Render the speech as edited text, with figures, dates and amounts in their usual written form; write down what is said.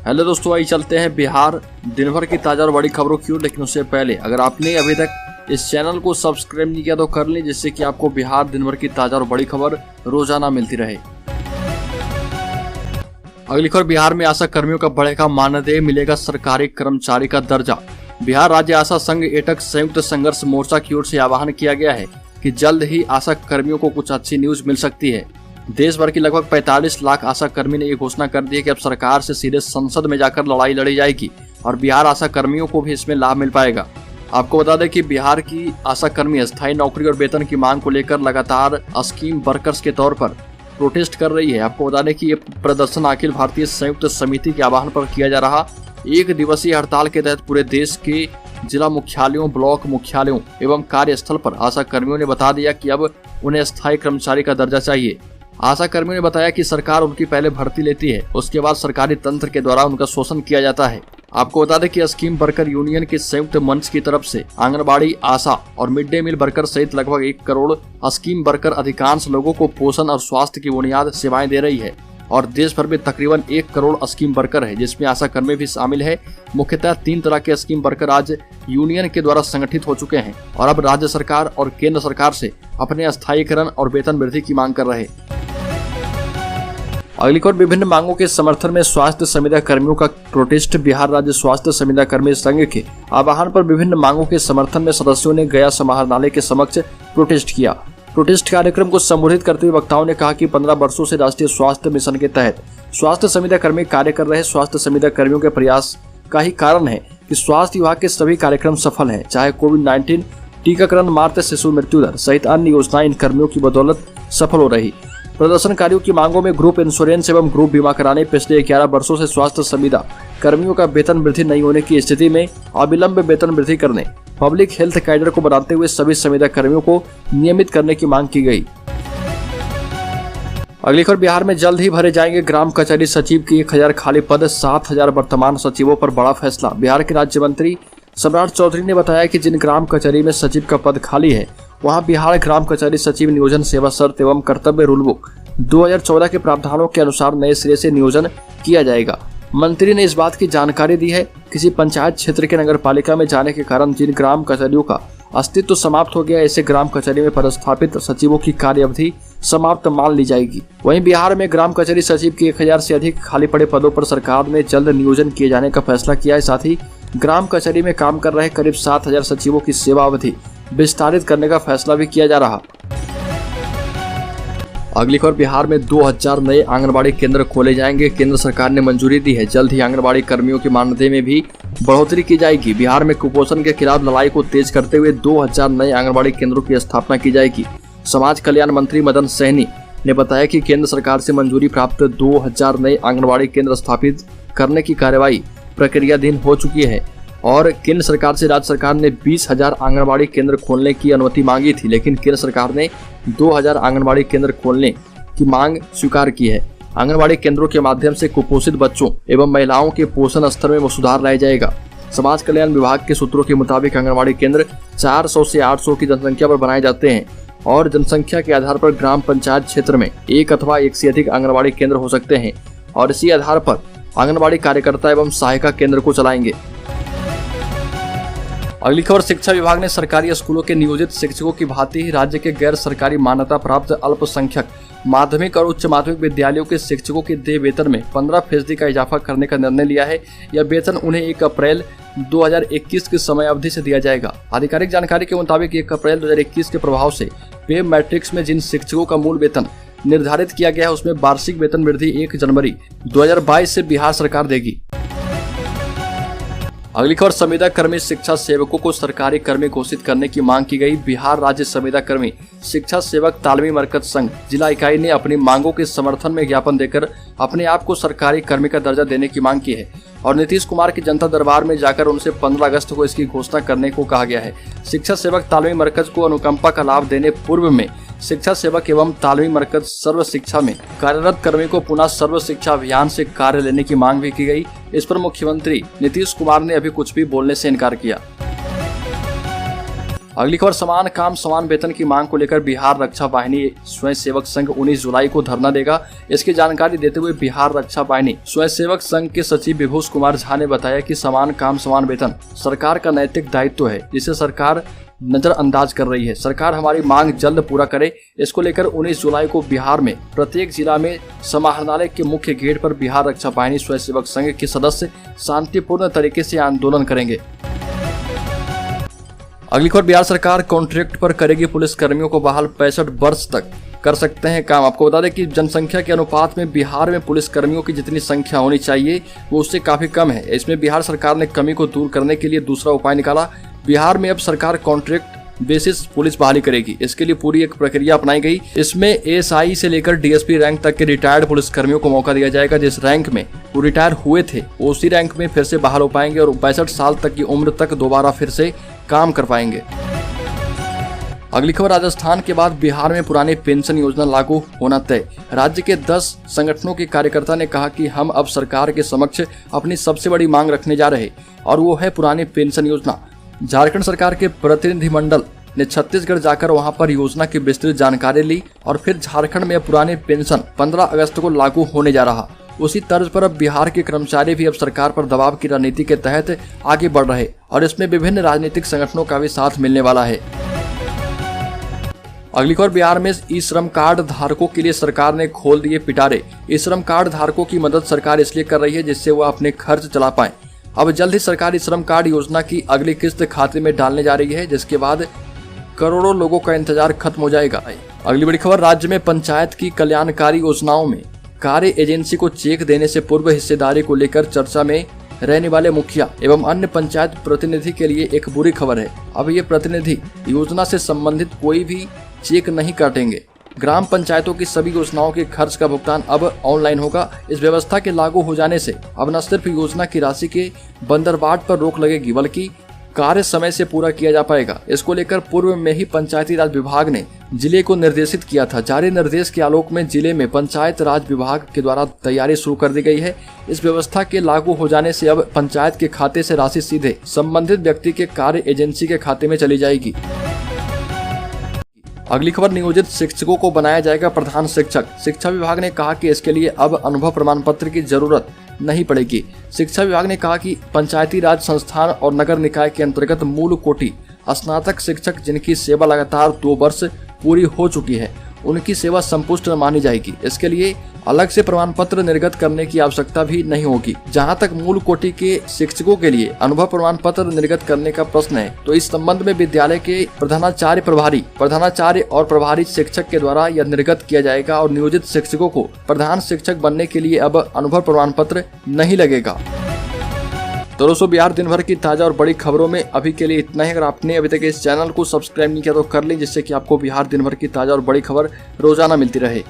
Hello दोस्तों, आइए चलते हैं बिहार दिन भर की ताज़ा और बड़ी खबरों की ओर। लेकिन उससे पहले अगर आपने अभी तक इस चैनल को सब्सक्राइब नहीं किया तो कर लें, जिससे कि आपको बिहार दिन भर की ताज़ा और बड़ी खबर रोजाना मिलती रहे। अगली खबर, बिहार में आशा कर्मियों का बढ़ेगा मानदेय, मिलेगा सरकारी कर्मचारी का दर्जा। बिहार राज्य आशा संघ एटक संयुक्त संघर्ष मोर्चा की ओर से आह्वान किया गया है कि जल्द ही आशा कर्मियों को कुछ अच्छी न्यूज मिल सकती है। देश भर की लगभग 45 लाख आशा कर्मी ने ये घोषणा कर दी है कि अब सरकार से सीधे संसद में जाकर लड़ाई लड़ी जाएगी और बिहार आशा कर्मियों को भी इसमें लाभ मिल पाएगा। आपको बता दें कि बिहार की आशा कर्मी अस्थायी नौकरी और वेतन की मांग को लेकर लगातार स्कीम वर्कर्स के तौर पर प्रोटेस्ट कर रही है। आपको बता दें कि ये प्रदर्शन अखिल भारतीय संयुक्त समिति के आह्वान पर किया जा रहा एक दिवसीय हड़ताल के तहत पूरे देश के जिला मुख्यालयों, ब्लॉक मुख्यालयों एवं कार्यस्थल पर आशा कर्मियों ने बता दिया कि अब उन्हें स्थायी कर्मचारी का दर्जा चाहिए। आशा कर्मियों ने बताया कि सरकार उनकी पहले भर्ती लेती है, उसके बाद सरकारी तंत्र के द्वारा उनका शोषण किया जाता है। आपको बता दें कि स्कीम वर्कर यूनियन के संयुक्त मंच की तरफ से आंगनबाड़ी, आशा और मिड डे मील वर्कर सहित लगभग 1 करोड़ स्कीम वर्कर अधिकांश लोगों को पोषण और स्वास्थ्य की बुनियाद सेवाएं दे रही है और देश भर में तकरीबन 1 करोड़ स्कीम वर्कर है, जिसमें आशा कर्मी भी शामिल है। मुख्यतः 3 तरह के स्कीम वर्कर आज यूनियन के द्वारा संगठित हो चुके हैं और अब राज्य सरकार और केंद्र सरकार से अपने स्थायीकरण और वेतन वृद्धि की मांग कर रहे हैं। अगली खबर, विभिन्न मांगों के समर्थन में स्वास्थ्य संविदा कर्मियों का प्रोटेस्ट। बिहार राज्य स्वास्थ्य संविदा कर्मी संघ के आह्वान पर विभिन्न मांगों के समर्थन में सदस्यों ने गया समाहरणालय के समक्ष प्रोटेस्ट किया। प्रोटेस्ट कार्यक्रम को संबोधित करते हुए वक्ताओं ने कहा कि 15 वर्षों से राष्ट्रीय स्वास्थ्य मिशन के तहत स्वास्थ्य संविदा कर्मी कार्य कर रहे स्वास्थ्य संविदा कर्मियों के प्रयास का ही कारण है कि स्वास्थ्य विभाग के सभी कार्यक्रम सफल हैं, चाहे कोविड-19, टीकाकरण, मातृ शिशु मृत्यु दर सहित अन्य योजनाएं इन कर्मियों की बदौलत सफल हो रही। प्रदर्शनकारियों की मांगों में ग्रुप इंश्योरेंस एवं ग्रुप बीमा कराने, पिछले 11 वर्षों से स्वास्थ्य संविदा कर्मियों का वेतन वृद्धि नहीं होने की स्थिति में अविलंब वेतन वृद्धि करने, पब्लिक हेल्थ कैडर को बढ़ाते हुए सभी संविदा कर्मियों को नियमित करने की मांग की गई। अगली खबर, बिहार में जल्द ही भरे जाएंगे ग्राम कचहरी सचिव की 1000 खाली पद, 7000 वर्तमान सचिवों पर बड़ा फैसला। बिहार के राज्य मंत्री सम्राट चौधरी ने बताया कि जिन ग्राम कचहरी में सचिव का पद खाली है वहां बिहार ग्राम कचहरी सचिव नियोजन सेवा शर्त एवं कर्तव्य रूल बुक 2014 के प्रावधानों के अनुसार नए सिरे से नियोजन किया जाएगा। मंत्री ने इस बात की जानकारी दी है, किसी पंचायत क्षेत्र के नगर पालिका में जाने के कारण जिन ग्राम कचहरियों का अस्तित्व समाप्त हो गया, ऐसे ग्राम कचहरी में पदस्थापित सचिवों की कार्य अवधि समाप्त मान ली जाएगी। वहीं बिहार में ग्राम कचहरी सचिव के 1000 से अधिक खाली पड़े पदों पर सरकार ने जल्द नियोजन किए जाने का फैसला किया है। साथ ही ग्राम कचहरी में काम कर रहे करीब 7000 सचिवों की सेवा अवधि विस्तारित करने का फैसला भी किया जा रहा। अगली खबर, बिहार में 2000 नए आंगनबाड़ी केंद्र खोले जाएंगे, केंद्र सरकार ने मंजूरी दी है। जल्द ही आंगनबाड़ी कर्मियों के मानदेय में भी बढ़ोतरी की जाएगी। बिहार में कुपोषण के खिलाफ लड़ाई को तेज करते हुए 2000 नए आंगनबाड़ी केंद्रों की स्थापना की जाएगी। समाज कल्याण मंत्री मदन सहनी ने बताया कि केंद्र सरकार से मंजूरी प्राप्त 2000 नए आंगनबाड़ी केंद्र स्थापित करने की कार्यवाही प्रक्रियाधीन हो चुकी है और केंद्र सरकार से राज्य सरकार ने 20,000 आंगनबाड़ी केंद्र खोलने की अनुमति मांगी थी, लेकिन केंद्र सरकार ने 2000 आंगनबाड़ी केंद्र खोलने की मांग स्वीकार की है। आंगनबाड़ी केंद्रों के माध्यम से कुपोषित बच्चों एवं महिलाओं के पोषण स्तर में सुधार लाया जाएगा। समाज कल्याण विभाग के सूत्रों के मुताबिक आंगनबाड़ी केंद्र 400 से 800 की जनसंख्या पर बनाए जाते हैं और जनसंख्या के आधार पर ग्राम पंचायत क्षेत्र में 1 अथवा 1 से अधिक आंगनबाड़ी केंद्र हो सकते हैं और इसी आधार पर आंगनबाड़ी कार्यकर्ता एवं सहायिका केंद्र को चलाएंगे। अगली खबर, शिक्षा विभाग ने सरकारी स्कूलों के नियोजित शिक्षकों की भांति ही राज्य के गैर सरकारी मान्यता प्राप्त अल्पसंख्यक माध्यमिक और उच्च माध्यमिक विद्यालयों के शिक्षकों के देय वेतन में 15% का इजाफा करने का निर्णय लिया है। यह वेतन उन्हें 1 अप्रैल 2021 की समय अवधि से दिया जाएगा। आधिकारिक जानकारी के मुताबिक 1 अप्रैल 2021 के प्रभाव से पे मैट्रिक्स में जिन शिक्षकों का मूल वेतन निर्धारित किया गया है उसमें वार्षिक वेतन वृद्धि 1 जनवरी 2022 से बिहार सरकार देगी। अगली खबर, संविदा कर्मी शिक्षा सेवकों को सरकारी कर्मी घोषित करने की मांग की गई। बिहार राज्य संविदा कर्मी शिक्षा सेवक तालमी मरकज संघ जिला इकाई ने अपनी मांगों के समर्थन में ज्ञापन देकर अपने आप को सरकारी कर्मी का दर्जा देने की मांग की है और नीतीश कुमार की जनता दरबार में जाकर उनसे 15 अगस्त को इसकी घोषणा करने को कहा गया है। शिक्षा सेवक तालमी मरकज को अनुकंपा का लाभ देने पूर्व में शिक्षा सेवक एवं तालमी मरकज सर्व शिक्षा में कार्यरत कर्मी को पुनः सर्व शिक्षा अभियान से कार्य लेने की मांग भी की गई। इस पर मुख्यमंत्री नीतीश कुमार ने अभी कुछ भी बोलने से इनकार किया। अगली खबर, समान काम समान वेतन की मांग को लेकर बिहार रक्षा वाहिनी स्वयंसेवक संघ 19 जुलाई को धरना देगा। इसकी जानकारी देते हुए बिहार रक्षा वाहिनी स्वयंसेवक संघ के सचिव विभूष कुमार झा ने बताया कि समान काम समान वेतन सरकार का नैतिक दायित्व है, जिसे सरकार नजरअंदाज कर रही है। सरकार हमारी मांग जल्द पूरा करे। इसको लेकर 19 जुलाई को बिहार में प्रत्येक जिला में समाहरणालय के मुख्य गेट पर बिहार रक्षा वाहिनी स्वयंसेवक संघ के सदस्य शांतिपूर्ण तरीके से आंदोलन करेंगे। अगली खबर, बिहार सरकार कॉन्ट्रैक्ट पर करेगी पुलिस कर्मियों को बहाल, 65 वर्ष तक कर सकते हैं काम। आपको बता दें कि जनसंख्या के अनुपात में बिहार में पुलिस कर्मियों की जितनी संख्या होनी चाहिए वो उससे काफी कम है। इसमें बिहार सरकार ने कमी को दूर करने के लिए दूसरा उपाय निकाला। बिहार में अब सरकार कॉन्ट्रैक्ट बेसिस पुलिस बहाली करेगी। इसके लिए पूरी एक प्रक्रिया अपनाई गई। इसमें एएसआई से लेकर डीएसपी रैंक तक के रिटायर्ड पुलिस कर्मियों को मौका दिया जाएगा। जिस रैंक में वो रिटायर हुए थे उसी रैंक में फिर से बहाल हो पाएंगे और 65 साल तक की उम्र तक दोबारा फिर से काम कर पाएंगे। अगली खबर, राजस्थान के बाद बिहार में पुरानी पेंशन योजना लागू होना तय। राज्य के 10 संगठनों के कार्यकर्ता ने कहा कि हम अब सरकार के समक्ष अपनी सबसे बड़ी मांग रखने जा रहे और वो है पुरानी पेंशन योजना। झारखंड सरकार के प्रतिनिधिमंडल ने छत्तीसगढ़ जाकर वहां पर योजना की विस्तृत जानकारी ली और फिर झारखंड में पुरानी पेंशन 15 अगस्त को लागू होने जा रहा। उसी तर्ज पर अब बिहार के कर्मचारी भी अब सरकार पर दबाव की रणनीति के तहत आगे बढ़ रहे और इसमें विभिन्न राजनीतिक संगठनों का भी साथ मिलने वाला है। अगली खबर, बिहार में ई श्रम कार्ड धारकों के लिए सरकार ने खोल दिए पिटारे। ई श्रम कार्ड धारकों की मदद सरकार इसलिए कर रही है जिससे वह अपने खर्च चला पाए। अब जल्द ही सरकार ई श्रम कार्ड योजना की अगली किस्त खाते में डालने जा रही है, जिसके बाद करोड़ों लोगों का इंतजार खत्म हो जाएगा। अगली बड़ी खबर, राज्य में पंचायत की कल्याणकारी योजनाओं में कार्य एजेंसी को चेक देने से पूर्व हिस्सेदारी को लेकर चर्चा में रहने वाले मुखिया एवं अन्य पंचायत प्रतिनिधि के लिए एक बुरी खबर है। अब ये प्रतिनिधि योजना से संबंधित कोई भी चेक नहीं काटेंगे। ग्राम पंचायतों की सभी योजनाओं के खर्च का भुगतान अब ऑनलाइन होगा। इस व्यवस्था के लागू हो जाने से अब न सिर्फ योजना की राशि के बंदरबाट पर रोक लगेगी बल्कि कार्य समय से पूरा किया जा पाएगा। इसको लेकर पूर्व में ही पंचायती राज विभाग ने जिले को निर्देशित किया था। जारी निर्देश के आलोक में जिले में पंचायत राज विभाग के द्वारा तैयारी शुरू कर दी गई है। इस व्यवस्था के लागू हो जाने से अब पंचायत के खाते से राशि सीधे संबंधित व्यक्ति के कार्य एजेंसी के खाते में चली जाएगी। अगली खबर, नियोजित शिक्षकों को बनाया जाएगा प्रधान शिक्षक। शिक्षा विभाग ने कहा कि इसके लिए अब अनुभव प्रमाण पत्र की जरूरत नहीं पड़ेगी। शिक्षा विभाग ने कहा कि पंचायती राज संस्थान और नगर निकाय के अंतर्गत मूल कोटि स्नातक शिक्षक जिनकी सेवा लगातार 2 वर्ष पूरी हो चुकी है उनकी सेवा संपुष्ट मानी जाएगी। इसके लिए अलग से प्रमाण पत्र निर्गत करने की आवश्यकता भी नहीं होगी। जहां तक मूल कोटि के शिक्षकों के लिए अनुभव प्रमाण पत्र निर्गत करने का प्रश्न है तो इस संबंध में विद्यालय के प्रधानाचार्य और प्रभारी शिक्षक के द्वारा यह निर्गत किया जाएगा और नियोजित शिक्षकों को प्रधान शिक्षक बनने के लिए अब अनुभव प्रमाण पत्र नहीं लगेगा। तो दोस्तों, बिहार दिन भर की ताजा और बड़ी खबरों में अभी के लिए इतना ही। अगर आपने अभी तक इस चैनल को सब्सक्राइब नहीं किया तो कर लें, जिससे कि आपको बिहार दिन भर की ताजा और बड़ी खबर रोजाना मिलती रहे।